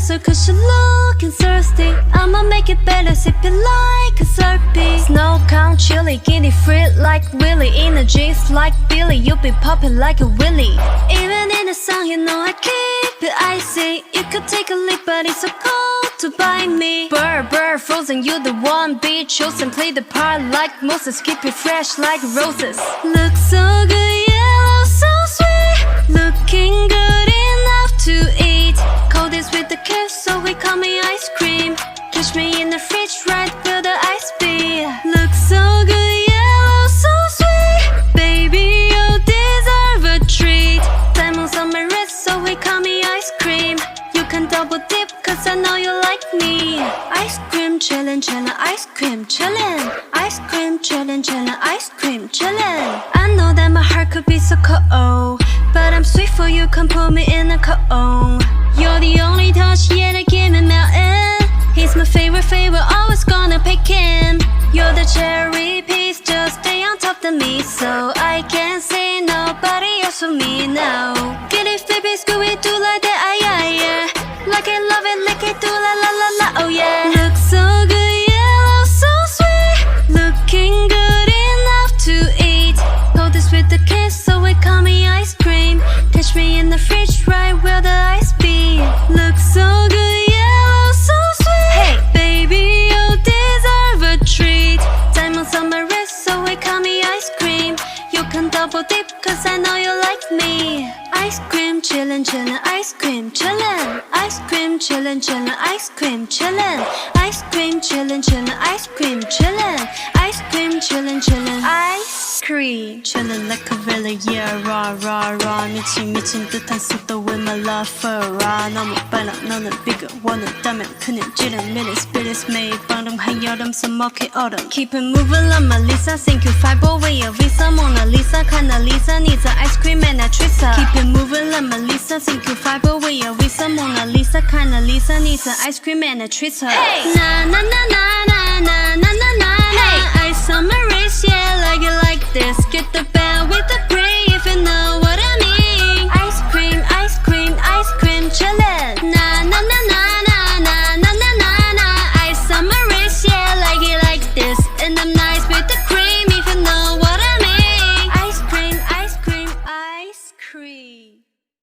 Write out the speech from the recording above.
answer cause you're looking thirsty. I'ma make it better, sip it like a Slurpee. Snow count chili, get it free like Willy. In the jeans like Billy, you be popping like a Willy. Even in the sun, you know I keep it icy. You could take a leap, but it's so cold to bite me. Bird, bird, frozen, you the one, be chosen. Play the part like Moses, keep it fresh like roses. Look so good, yellow, so sweet. Looking good enough to eat. Cold is with the kiss, so we call me ice cream. Catch me in the fridge, right where the ice be. Look so good, yellow, so sweet. Baby, you deserve a treat. Diamonds on my wrist, so we call me ice cream. You can double dip, cause I know you like me. Ice cream chillin', chillin', ice cream chillin'. Ice cream chillin', chillin', ice cream chillin'. I know that my heart could be so cold, but I'm sweet for you, come put me in a cone. You're the only touch, yeah, that give me melting. He's my favorite, always gonna pick him. You're the cherry piece, just stay on top of me, so I can't say nobody else for me now. Get it, baby, Scooby-Doo like that, yeah. Like it, love it, lick it, do la la la la, oh yeah. Look so good, yellow, so sweet. Looking good enough to eat. Cold is with the kiss, so we call me ice cream. Catch me in the fridge, right where the ice be. Look so good, yellow, so sweet. Hey, baby, you deserve a treat. Diamonds on my wrist, so we call me ice cream. You can double dip, cause I know you like me. Ice cream chillin', chillin', ice cream chillin'. Ice cream chillin', chillin', ice cream chillin'. Ice cream chillin', chillin', ice cream chillin'. Ice cream chillin', chillin', ice cream chillin' like a villain, yeah, raw, raw, raw. 미친 듯한 속도 with my love for raw. 너무 빨라, 너는 bigger, 원한다면 그냥 찌른 minute spirits made. 방금 한여름, 서먹해 얼음. Keep it moving like my Lisa. Thank you, Fiber, with your visa. Mona Lisa, kinda Lisa, needs an ice cream and a treat. Keep it moving like my Lisa. Thank you, Fiber, with your visa. Mona Lisa, kinda Lisa, needs an ice cream and a treat. Hey, na na na na na na na na na. Hey, ice on my wrist, yeah, like it like this. Get the bell with the